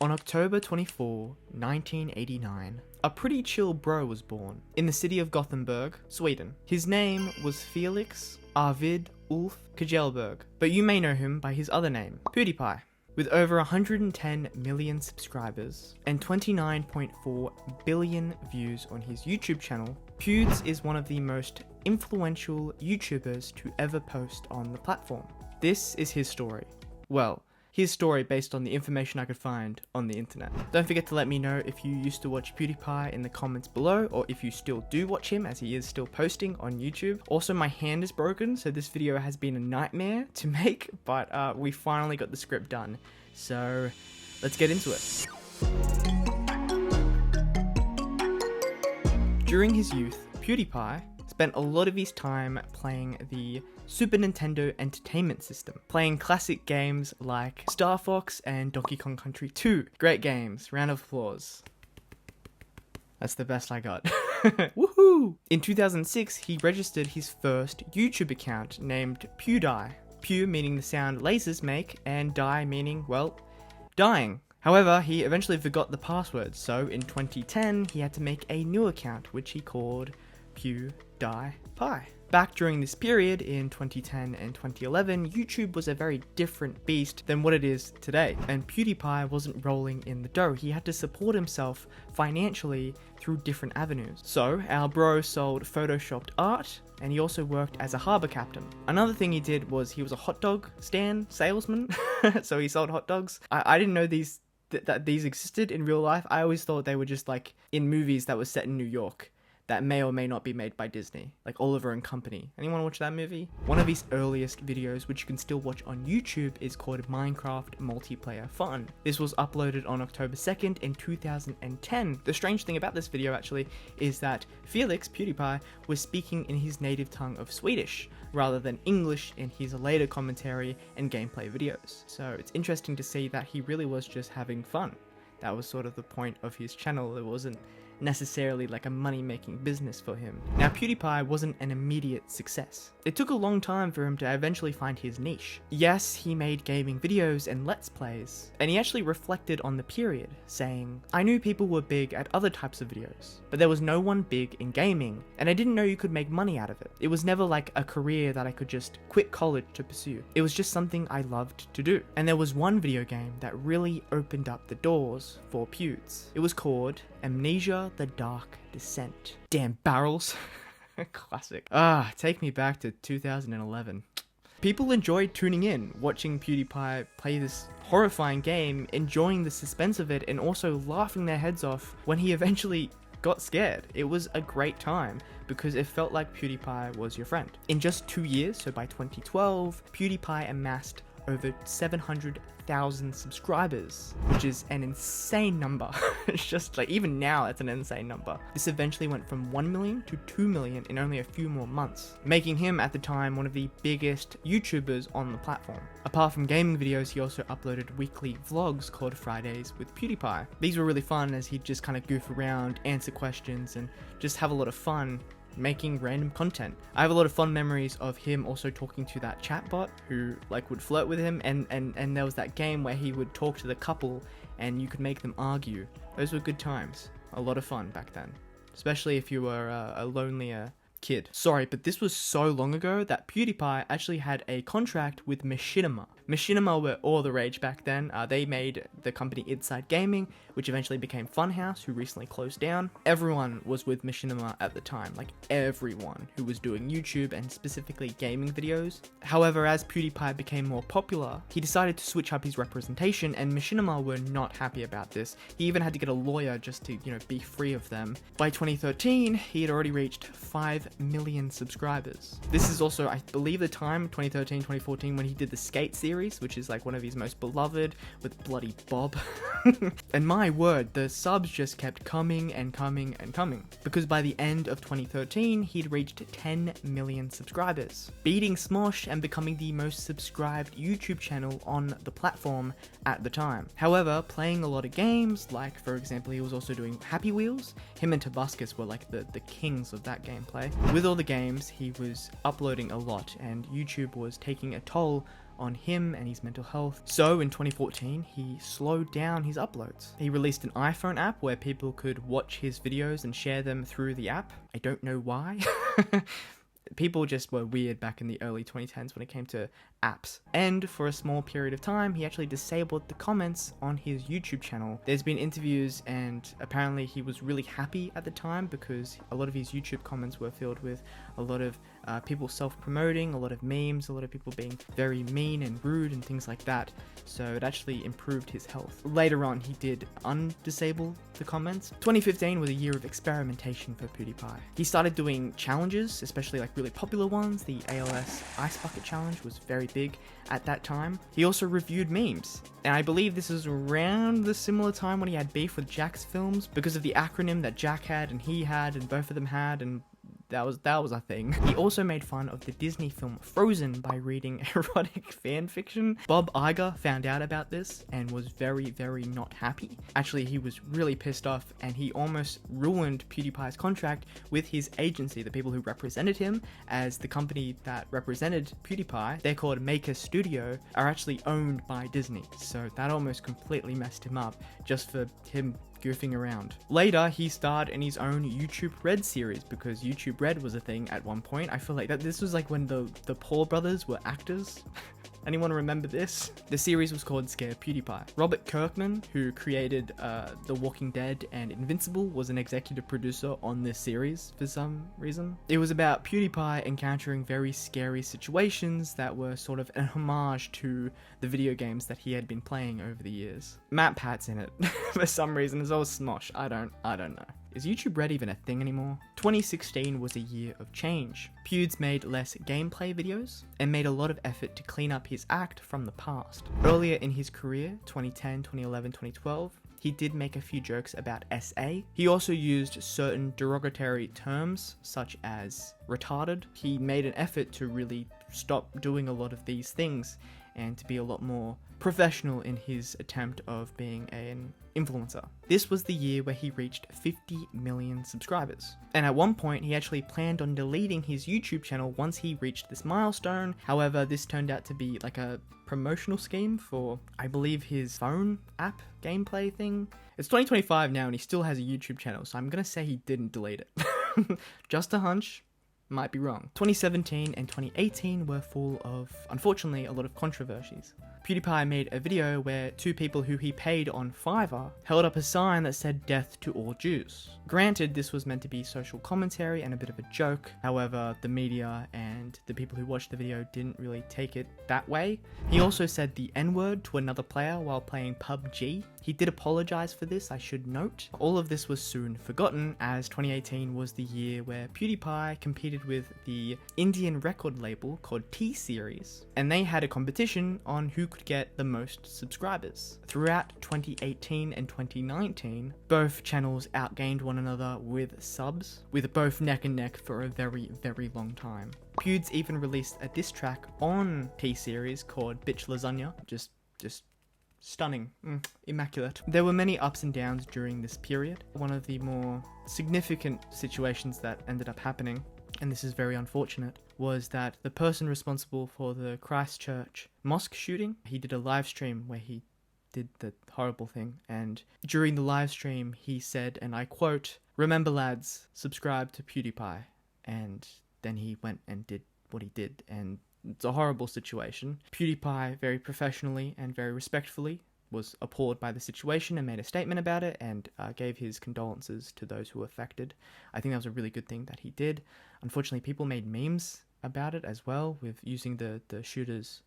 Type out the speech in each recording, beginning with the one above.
On October 24, 1989, a pretty chill bro was born in the city of Gothenburg, Sweden. His name was Felix Arvid Ulf Kjellberg, but you may know him by his other name, PewDiePie. With over 110 million subscribers and 29.4 billion views on his YouTube channel, Pewds is one of the most influential YouTubers to ever post on the platform. This is his story. Well, his story based on the information I could find on the internet. Don't forget to let me know if you used to watch PewDiePie in the comments below, or if you still do watch him, as he is still posting on YouTube. Also, my hand is broken, so this video has been a nightmare to make, but we finally got the script done. So let's get into it. During his youth, PewDiePie spent a lot of his time playing the Super Nintendo Entertainment System, playing classic games like Star Fox and Donkey Kong Country 2. Great games, round of applause. That's the best I got. Woohoo! In 2006, he registered his first YouTube account named PewDie. Pew meaning the sound lasers make, and die meaning, well, dying. However, he eventually forgot the password, so in 2010, he had to make a new account, which he called PewDiePie. Back during this period, in 2010 and 2011, YouTube was a very different beast than what it is today, and PewDiePie wasn't rolling in the dough. He had to support himself financially through different avenues. So, our bro sold photoshopped art, and he also worked as a harbor captain. Another thing he did was he was a hot dog stand salesman, so he sold hot dogs. I didn't know that these existed in real life. I always thought they were just like in movies that were set in New York, that may or may not be made by Disney, like Oliver and Company. Anyone watch that movie? One of his earliest videos, which you can still watch on YouTube, is called Minecraft Multiplayer Fun. This was uploaded on October 2nd in 2010. The strange thing about this video actually is that Felix, PewDiePie, was speaking in his native tongue of Swedish, rather than English in his later commentary and gameplay videos. So it's interesting to see that he really was just having fun. That was sort of the point of his channel. It wasn't necessarily like a money-making business for him. Now, PewDiePie wasn't an immediate success. It took a long time for him to eventually find his niche. Yes, he made gaming videos and let's plays, and he actually reflected on the period, saying, "I knew people were big at other types of videos, but there was no one big in gaming, and I didn't know you could make money out of it. It was never like a career that I could just quit college to pursue. It was just something I loved to do." And there was one video game that really opened up the doors for Pewds. It was called Amnesia: The Dark Descent. Damn barrels. Classic. Take me back to 2011. People enjoyed tuning in, watching PewDiePie play this horrifying game, enjoying the suspense of it, and also laughing their heads off when he eventually got scared. It was a great time because it felt like PewDiePie was your friend. In just 2 years, so by 2012, PewDiePie amassed over 700,000 subscribers, which is an insane number. It's just like, even now, it's an insane number. This eventually went from 1 million to 2 million in only a few more months, making him at the time one of the biggest YouTubers on the platform. Apart from gaming videos, he also uploaded weekly vlogs called Fridays with PewDiePie. These were really fun as he'd just kind of goof around, answer questions, and just have a lot of fun making random content. I have a lot of fond memories of him also talking to that chatbot who like would flirt with him, and there was that game where he would talk to the couple and you could make them argue. Those were good times. A lot of fun back then, especially if you were a lonelier kid. Sorry, but this was so long ago that PewDiePie actually had a contract with Machinima. Machinima were all the rage back then. They made the company Inside Gaming, which eventually became Funhouse, who recently closed down. Everyone was with Machinima at the time, like everyone who was doing YouTube and specifically gaming videos. However, as PewDiePie became more popular, he decided to switch up his representation, and Machinima were not happy about this. He even had to get a lawyer just to, be free of them. By 2013, he had already reached 5 million subscribers. This is also, I believe, the time, 2013, 2014, when he did the Skate series, which is like one of his most beloved, with Bloody Bob. And my word, the subs just kept coming and coming and coming, because by the end of 2013, he'd reached 10 million subscribers, beating Smosh and becoming the most subscribed YouTube channel on the platform at the time. However, playing a lot of games, like for example, he was also doing Happy Wheels. Him and Tobuscus were like the kings of that gameplay. With all the games, he was uploading a lot, and YouTube was taking a toll on him and his mental health. So in 2014, he slowed down his uploads. He released an iPhone app where people could watch his videos and share them through the app. I don't know why. People just were weird back in the early 2010s when it came to apps. And for a small period of time, he actually disabled the comments on his YouTube channel. There's been interviews, and apparently he was really happy at the time because a lot of his YouTube comments were filled with a lot of people self-promoting, a lot of memes, a lot of people being very mean and rude and things like that. So it actually improved his health. Later on, he did undisable the comments. 2015 was a year of experimentation for PewDiePie. He started doing challenges, especially like really popular ones. The ALS Ice Bucket Challenge was very big at that time. He also reviewed memes, and I believe this is around the similar time when he had beef with Jack's films because of the acronym that Jack had and he had and both of them had, and that was a thing. He also made fun of the Disney film Frozen by reading erotic fan fiction. Bob Iger found out about this and was very, very not happy. Actually, he was really pissed off, and he almost ruined PewDiePie's contract with his agency, the people who represented him, as the company that represented PewDiePie, they're called Maker Studio, are actually owned by Disney. So that almost completely messed him up just for him goofing around. Later, he starred in his own YouTube Red series because YouTube Red was a thing at one point. I feel like that this was like when the Paul brothers were actors. Anyone remember this? The series was called Scare PewDiePie. Robert Kirkman, who created The Walking Dead and Invincible, was an executive producer on this series for some reason. It was about PewDiePie encountering very scary situations that were sort of an homage to the video games that he had been playing over the years. MatPat's in it for some reason. It's all Smosh. I don't know. Is YouTube Red even a thing anymore? 2016 was a year of change. Pewds made less gameplay videos and made a lot of effort to clean up his act from the past. Earlier in his career, 2010, 2011, 2012, he did make a few jokes about SA. He also used certain derogatory terms such as retarded. He made an effort to really stop doing a lot of these things and to be a lot more professional in his attempt of being an influencer. This was the year where he reached 50 million subscribers. And at one point, he actually planned on deleting his YouTube channel once he reached this milestone. However, this turned out to be like a promotional scheme for, I believe, his phone app gameplay thing. It's 2025 now and he still has a YouTube channel, so I'm gonna say he didn't delete it. Just a hunch. Might be wrong. 2017 and 2018 were full of, unfortunately, a lot of controversies. PewDiePie made a video where two people who he paid on Fiverr held up a sign that said "Death to all Jews." Granted, this was meant to be social commentary and a bit of a joke. However, the media and the people who watched the video didn't really take it that way. He also said the N-word to another player while playing PUBG. He did apologize for this, I should note. All of this was soon forgotten, as 2018 was the year where PewDiePie competed with the Indian record label called T-Series, and they had a competition on who could get the most subscribers. Throughout 2018 and 2019, both channels outgained one another with subs, with both neck and neck for a very, very long time. Pewds even released a diss track on T-Series called Bitch Lasagna, just stunning, immaculate. There were many ups and downs during this period. One of the more significant situations that ended up happening, and this is very unfortunate, was that the person responsible for the Christchurch mosque shooting, he did a live stream where he did the horrible thing, and during the live stream he said, and I quote, "Remember lads, subscribe to PewDiePie," and then he went and did what he did, and it's a horrible situation. PewDiePie, very professionally and very respectfully, was appalled by the situation and made a statement about it and gave his condolences to those who were affected. I think that was a really good thing that he did. Unfortunately, people made memes about it as well, with using the shooter's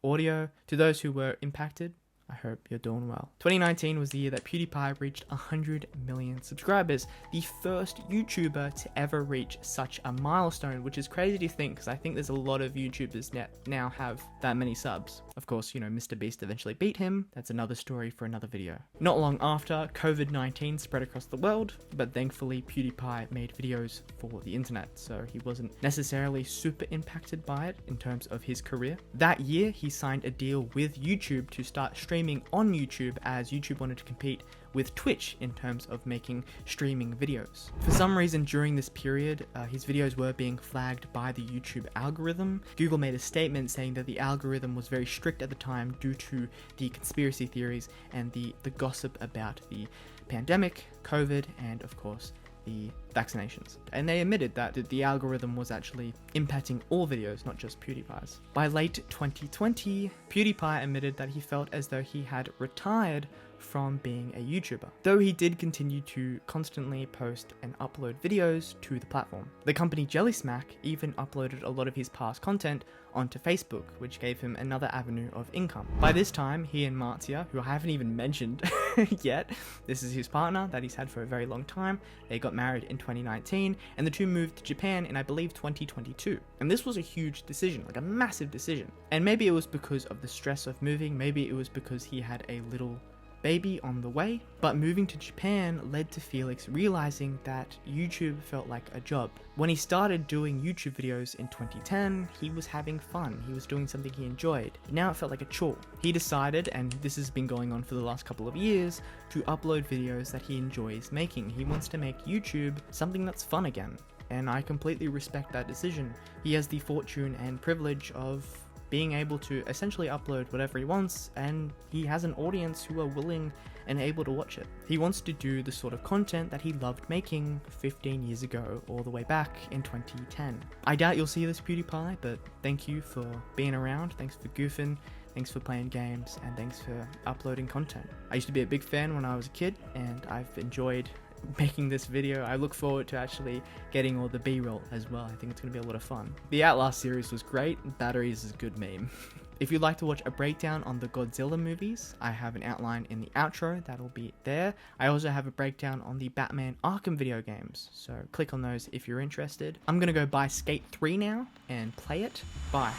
audio. To those who were impacted, I hope you're doing well. 2019 was the year that PewDiePie reached 100 million subscribers, the first YouTuber to ever reach such a milestone, which is crazy to think because I think there's a lot of YouTubers now have that many subs. Of course, you know, Mr. Beast eventually beat him. That's another story for another video. Not long after, COVID-19 spread across the world, but thankfully PewDiePie made videos for the internet, so he wasn't necessarily super impacted by it in terms of his career. That year, he signed a deal with YouTube to start streaming streaming on YouTube as YouTube wanted to compete with Twitch in terms of making streaming videos. For some reason during this period, his videos were being flagged by the YouTube algorithm. Google made a statement saying that the algorithm was very strict at the time due to the conspiracy theories and the gossip about the pandemic, COVID, and of course the vaccinations. And they admitted that the algorithm was actually impacting all videos, not just PewDiePie's. By late 2020, PewDiePie admitted that he felt as though he had retired from being a YouTuber, though he did continue to constantly post and upload videos to the platform. The company JellySmack even uploaded a lot of his past content onto Facebook, which gave him another avenue of income. By this time, he and Marzia, who I haven't even mentioned yet, this is his partner that he's had for a very long time, they got married in 2019, and the two moved to Japan in, I believe, 2022. And this was a huge decision, like a massive decision. And maybe it was because of the stress of moving, maybe it was because he had a little baby on the way, but moving to Japan led to Felix realizing that YouTube felt like a job. When he started doing YouTube videos in 2010, he was having fun, he was doing something he enjoyed. Now it felt like a chore. He decided, and this has been going on for the last couple of years, to upload videos that he enjoys making. He wants to make YouTube something that's fun again, and I completely respect that decision. He has the fortune and privilege of being able to essentially upload whatever he wants, and he has an audience who are willing and able to watch it. He wants to do the sort of content that he loved making 15 years ago, all the way back in 2010. I doubt you'll see this, PewDiePie, but thank you for being around, thanks for goofing, thanks for playing games, and thanks for uploading content. I used to be a big fan when I was a kid, and I've enjoyed making this video. I look forward to actually getting all the B-roll as well. I think it's going to be a lot of fun. The Outlast series was great. Batteries is a good meme. If you'd like to watch a breakdown on the Godzilla movies, I have an outline in the outro that'll be there. I also have a breakdown on the Batman Arkham video games, so click on those if you're interested. I'm going to go buy Skate 3 now and play it. Bye.